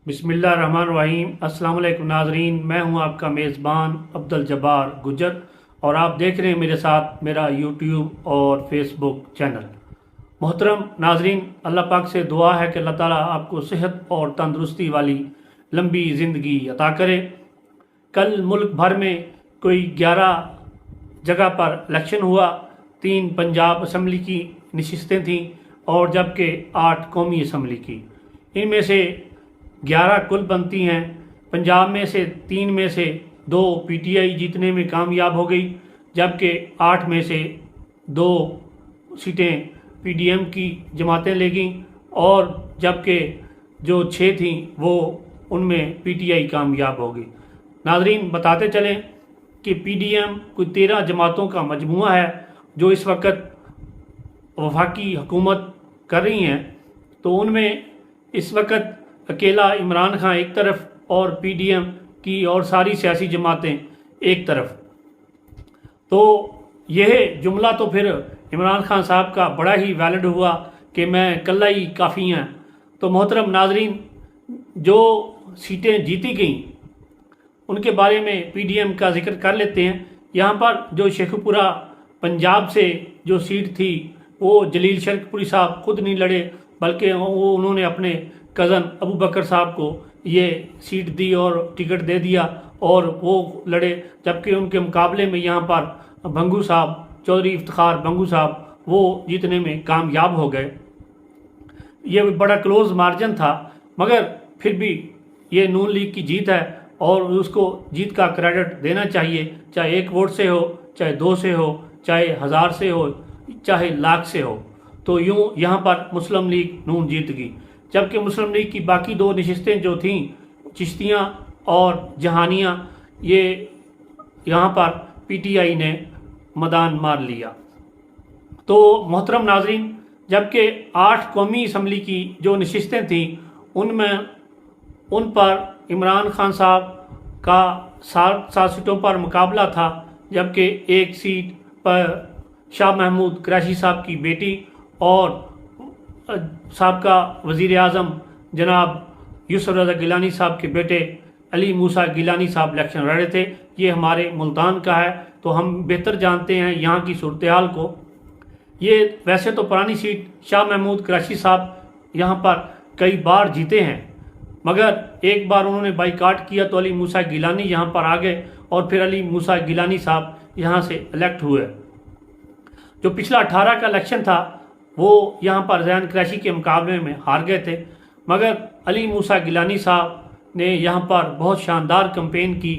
बिस्मिल्लाहिर्रहमानिर्रहीम। अस्सलाम वालेकुम नाजरीन, मैं हूं आपका मेज़बान अब्दुल जब्बार गुजर और आप देख रहे हैं मेरे साथ मेरा यूट्यूब और फेसबुक चैनल। मोहतरम नाजरीन, अल्लाह पाक से दुआ है कि अल्लाह ताला आपको सेहत और तंदुरुस्ती वाली लंबी ज़िंदगी अता करे। कल मुल्क भर में कोई 11 जगह पर इलेक्शन हुआ। 3 पंजाब असम्बली की नशिस्तें थीं और जबकि 8 कौमी असम्बली की। इनमें से 11 कुल बनती हैं। पंजाब में से 3 में से 2 पीटीआई जीतने में कामयाब हो गई, जबकि 8 में से 2 सीटें पीडीएम की जमातें ले गईं और जबकि जो 6 थीं वो उनमें पीटीआई कामयाब हो गई। नाजरीन, बताते चलें कि पीडीएम कोई 13 जमातों का मजमुआ है जो इस वक्त वफाकी हुकूमत कर रही हैं। तो उनमें इस वक्त अकेला इमरान खान एक तरफ और पीडीएम की और सारी सियासी जमातें एक तरफ। तो यह जुमला तो फिर इमरान खान साहब का बड़ा ही वैलिड हुआ कि मैं कल्ला ही काफ़ी हैं। तो मोहतरम नाजरीन, जो सीटें जीती गईं उनके बारे में पीडीएम का जिक्र कर लेते हैं। यहाँ पर जो शेखपुरा पंजाब से जो सीट थी वो जलील शेखपुरी साहब खुद नहीं लड़े, बल्कि वो उन्होंने अपने कज़न अबू बकर साहब को ये सीट दी और टिकट दे दिया और वो लड़े। जबकि उनके मुकाबले में यहाँ पर भंगू साहब, चौधरी इफ्तिखार भंगू साहब, वो जीतने में कामयाब हो गए। ये बड़ा क्लोज मार्जिन था, मगर फिर भी ये नून लीग की जीत है और उसको जीत का क्रेडिट देना चाहिए, चाहे 1 वोट से हो, चाहे 2 से हो, चाहे 1000 से हो, चाहे लाख से हो। तो यूँ यहाँ पर मुस्लिम लीग नून जीत गई। जबकि मुस्लिम लीग की बाकी 2 नशिस्तें जो थीं, चिश्तियाँ और जहानियाँ, ये यहाँ पर पीटीआई ने मैदान मार लिया। तो मोहतरम नाजरीन, जबकि 8 कौमी असम्बली की जो नशिस्तें थीं उनमें उन पर इमरान खान साहब का 7 सीटों पर मुकाबला था, जबकि 1 सीट पर शाह महमूद कुरैशी साहब की बेटी और साबका वज़ीर आज़म जनाब यूसुफ रज़ा गिलानी साहब के बेटे अली मूसा गिलानी साहब इलेक्शन लड़े थे। ये हमारे मुल्तान का है, तो हम बेहतर जानते हैं यहाँ की सूरत हाल को। ये वैसे तो पुरानी सीट शाह महमूद कुरैशी साहब यहाँ पर कई बार जीते हैं, मगर एक बार उन्होंने बाइकाट किया तो अली मूसा गिलानी यहाँ पर आ गए और फिर अली मूसा गिलानी साहब यहाँ से इलेक्ट हुए। जो पिछला 18 का इलेक्शन था वो यहाँ पर जैन कुरैशी के मुकाबले में हार गए थे, मगर अली मूसा गिलानी साहब ने यहाँ पर बहुत शानदार कैंपेन की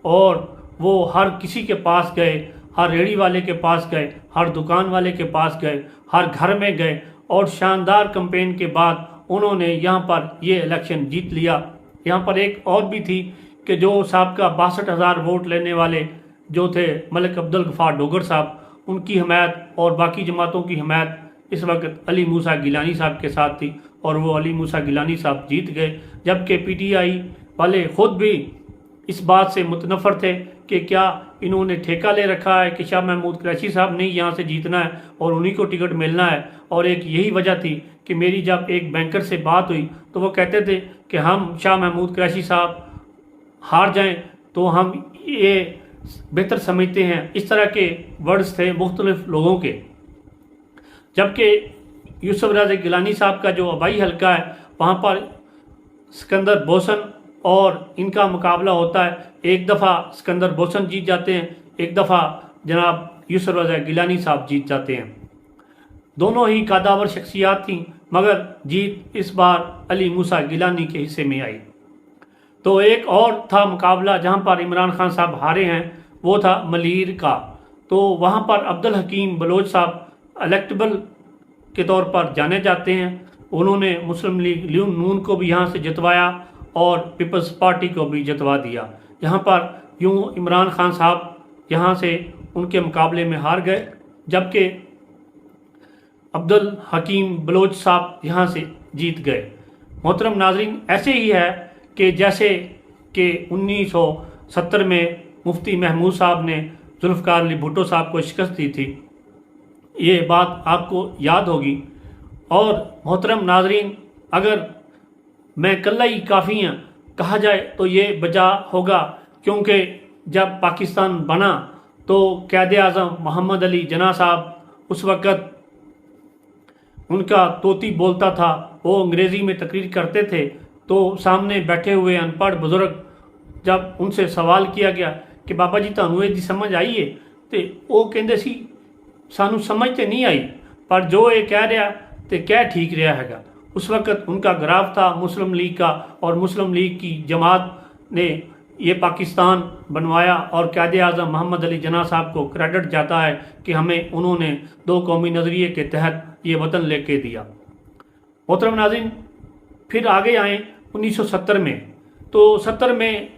और वो हर किसी के पास गए, हर रेड़ी वाले के पास गए, हर दुकान वाले के पास गए, हर घर में गए और शानदार कैंपेन के बाद उन्होंने यहाँ पर ये इलेक्शन जीत लिया। यहाँ पर एक और भी थी कि जो साहब का 62,000 वोट लेने वाले जो थे मलिक अब्दुल गफ़ार डोगर साहब, उनकी हमायत और बाकी जमातों की हमायत इस वक्त अली मूसा गिलानी साहब के साथ थी और वो अली मूसा गिलानी साहब जीत गए। जबकि पीटीआई वाले ख़ुद भी इस बात से मुतनफ़र थे कि क्या इन्होंने ठेका ले रखा है कि शाह महमूद कुरैशी साहब ने यहाँ से जीतना है और उन्हीं को टिकट मिलना है। और एक यही वजह थी कि मेरी जब एक बैंकर से बात हुई तो वो कहते थे कि हम शाह महमूद कुरैशी साहब हार जाएं तो हम ये बेहतर समझते हैं। इस तरह के वर्ड्स थे मुख्तलिफ लोगों के। जबकि यूसुफ रज़ा गिलानी साहब का जो आबाई हल्का है वहाँ पर सिकंदर बोसन और इनका मुकाबला होता है। एक दफ़ा सिकंदर बोसन जीत जाते हैं, एक दफ़ा जनाब यूसुफ रज़ा गिलानी साहब जीत जाते हैं। दोनों ही कादावर शख्सियात थीं, मगर जीत इस बार अली मूसा गिलानी के हिस्से में आई। तो एक और था मुकाबला जहाँ पर इमरान खान साहब हारे हैं, वो था मलीर का। तो वहाँ पर अब्दुल हकीम बलोच साहब इलेक्टेबल के तौर पर जाने जाते हैं। उन्होंने मुस्लिम लीग नून को भी यहाँ से जितवाया और पीपल्स पार्टी को भी जितवा दिया। यहाँ पर यूँ इमरान खान साहब यहाँ से उनके मुकाबले में हार गए, जबकि अब्दुल हकीम बलोच साहब यहाँ से जीत गए। मोहतरम नाजरीन, ऐसे ही है कि जैसे कि 1970 में मुफ्ती महमूद साहब ने जुल्फ़िकार अली भुट्टो साहब को शिकस्त दी थी, ये बात आपको याद होगी। और मोहतरम नाजरीन, अगर मैं कल्ला ही काफ़ी हैं कहा जाए तो ये बजा होगा, क्योंकि जब पाकिस्तान बना तो क़ायद आज़म मोहम्मद अली जिन्ना साहब उस वक़्त उनका तोती बोलता था, वो अंग्रेज़ी में तकरीर करते थे। तो सामने बैठे हुए अनपढ़ बुज़ुर्ग जब उनसे सवाल किया गया कि बाबा जी तुहानू इहदी समझ आई है, तो वो कहते सी सानू समझ तो नहीं आई, पर जो ये कह रहा तो कह ठीक रहा हैगा। उस वक़्त उनका ग्राफ था मुस्लिम लीग का, और मुस्लिम लीग की जमात ने ये पाकिस्तान बनवाया, और क़ायद आज़म मोहम्मद अली जिन्ना साहब को क्रेडिट जाता है कि हमें उन्होंने दो कौमी नज़रिए के तहत ये वतन लेके दिया। मोहतरम नाज़रीन, फिर आगे आए 1970 में। तो 70 में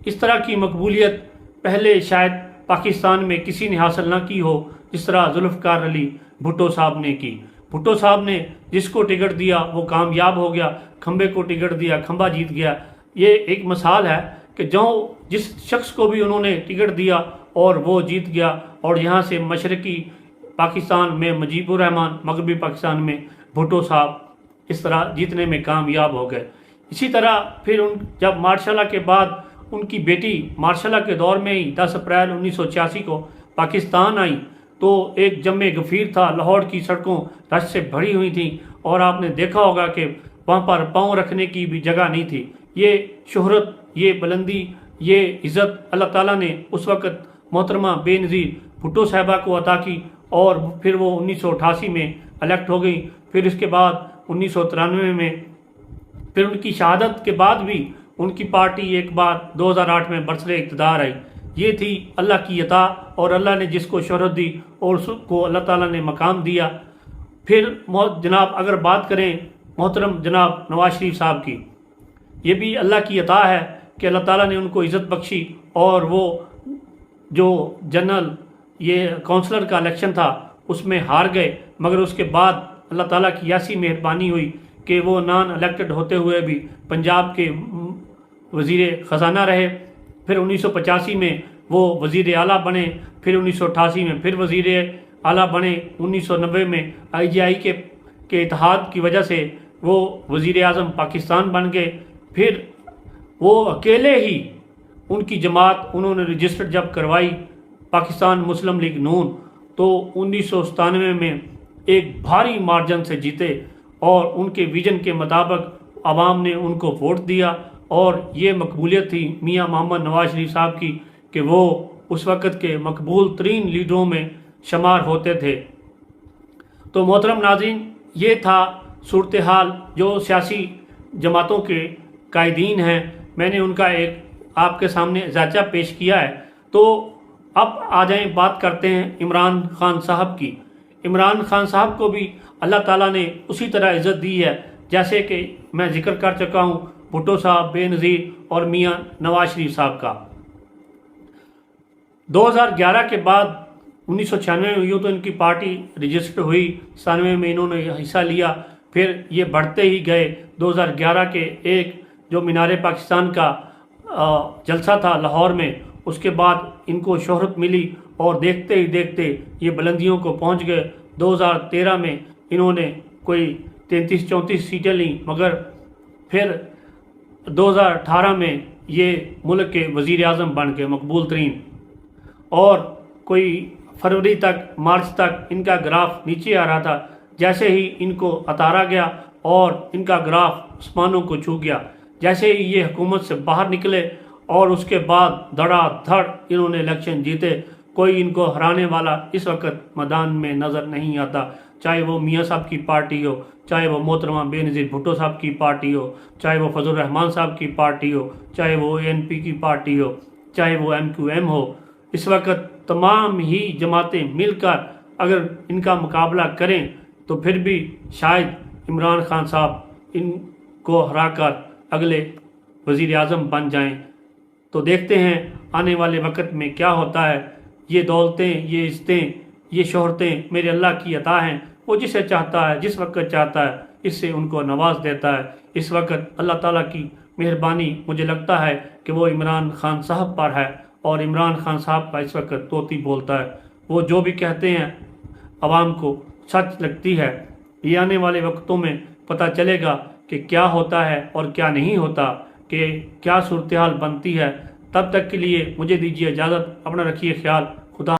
इस तरह की मकबूलियत पहले शायद पाकिस्तान में किसी ने हासिल ना की हो जिस तरह जुल्फ़िकार अली भुट्टो साहब ने की। भुट्टो साहब ने जिसको टिकट दिया वो कामयाब हो गया, खंबे को टिकट दिया खंबा जीत गया। ये एक मिसाल है कि जो जिस शख्स को भी उन्होंने टिकट दिया और वो जीत गया, और यहाँ से मशरकी पाकिस्तान में मुजीबुर रहमान, मगरबी पाकिस्तान में भुट्टो साहब इस तरह जीतने में कामयाब हो गए। इसी तरह फिर जब मार्शल के बाद उनकी बेटी मार्शल के दौर में ही 10 अप्रैल 1986 को पाकिस्तान आई, तो एक जमे गफीर था, लाहौर की सड़कों रश से भरी हुई थी, और आपने देखा होगा कि वहाँ पर पाँव रखने की भी जगह नहीं थी। ये शोहरत, ये बुलंदी, ये इज़्ज़त अल्लाह ताला ने उस वक़्त मोहतरमा बेनज़ीर भुट्टो साहिबा को अता की, और फिर वो 1988 में इलेक्ट हो गई। फिर इसके बाद 1993 में फिर उनकी शहादत के बाद भी उनकी पार्टी एक बार 2008 में बरसरे इक़्तिदार आई। ये थी अल्लाह की अता, और अल्लाह ने जिसको शोहरत दी और उसको अल्लाह ताला ने मकाम दिया। फिर जनाब अगर बात करें मोहतरम जनाब नवाज शरीफ साहब की, ये भी अल्लाह की अता है कि अल्लाह ताला ने उनको इज़्ज़त बख्शी, और वो जो जनरल ये काउंसलर का इलेक्शन था उसमें हार गए, मगर उसके बाद अल्लाह ताला की ऐसी मेहरबानी हुई कि वो नॉन इलेक्टेड होते हुए भी पंजाब के वज़ीर ख़जाना रहे। फिर 1985 में वो वज़ीर आला बने, फिर 1988 में फिर वज़ीर आला बने, 1990 में IGI के इत्तेहाद की वजह से वो वज़ीर आज़म पाकिस्तान बन गए। फिर वो अकेले ही उनकी जमात उन्होंने रजिस्टर्ड जब करवाई पाकिस्तान मुस्लिम लीग नून, तो 1997 में एक भारी मार्जिन से जीते, और उनके विजन के मुताबिक आवाम ने उनको वोट दिया। और ये मकबूलियत थी मियाँ मोहम्मद नवाज शरीफ साहब की कि वो उस वक़्त के मकबूल तरीन लीडरों में शुमार होते थे। तो मोहतरम नाज़रीन, ये था सूरत हाल जो सियासी जमातों के कायदीन हैं, मैंने उनका एक आपके सामने जायजा पेश किया है। तो अब आ जाएँ, बात करते हैं इमरान खान साहब की। इमरान खान साहब को भी अल्लाह ताला ने उसी तरह इज़्ज़त दी है जैसे कि मैं जिक्र कर चुका हूँ भुट्टो साहब, बेनज़ीर और मियाँ नवाज शरीफ साहब का। 2011 के बाद 1996 में यूँ तो इनकी पार्टी रजिस्टर हुई, 97 में इन्होंने हिस्सा लिया, फिर ये बढ़ते ही गए। 2011 के एक जो मीनार पाकिस्तान का जलसा था लाहौर में, उसके बाद इनको शोहरत मिली, और देखते ही देखते ये बुलंदियों को पहुंच गए। 2013 में इन्होंने कोई 33-34 सीटें ली, मगर फिर 2018 में ये मुल्क के वज़ीर आज़म बन गए मकबूल तरीन, और कोई फरवरी तक, मार्च तक इनका ग्राफ नीचे आ रहा था। जैसे ही इनको उतारा गया और इनका ग्राफ आसमानों को छू गया, जैसे ही ये हुकूमत से बाहर निकले और उसके बाद धड़ाधड़ इन्होंने इलेक्शन जीते। कोई इनको हराने वाला इस वक्त मैदान में नज़र नहीं आता, चाहे वो मियाँ साहब की पार्टी हो, चाहे वो मोहतरमा बेनज़ीर भुट्टो साहब की पार्टी हो, चाहे वो फजल रहमान साहब की पार्टी हो, चाहे वो ANP की पार्टी हो, चाहे वो MQM हो। इस वक्त तमाम ही जमातें मिलकर अगर इनका मुकाबला करें तो फिर भी शायद इमरान खान साहब इनको हराकर अगले वज़ीर आज़म बन जाएं। तो देखते हैं आने वाले वक्त में क्या होता है। ये दौलतें, ये इज़्ज़तें, ये शोहरतें मेरे अल्लाह की अता हैं, वो जिसे चाहता है जिस वक्त चाहता है इससे उनको नवाज देता है। इस वक्त अल्लाह ताला की मेहरबानी मुझे लगता है कि वो इमरान खान साहब पर है, और इमरान खान साहब का इस वक्त तोती बोलता है। वो जो भी कहते हैं आवाम को सच लगती है। ये आने वाले वक्तों में पता चलेगा कि क्या होता है और क्या नहीं होता, कि क्या सूरत हाल बनती है। तब तक के लिए मुझे दीजिए इजाज़त। अपना रखिए ख्याल। खुदा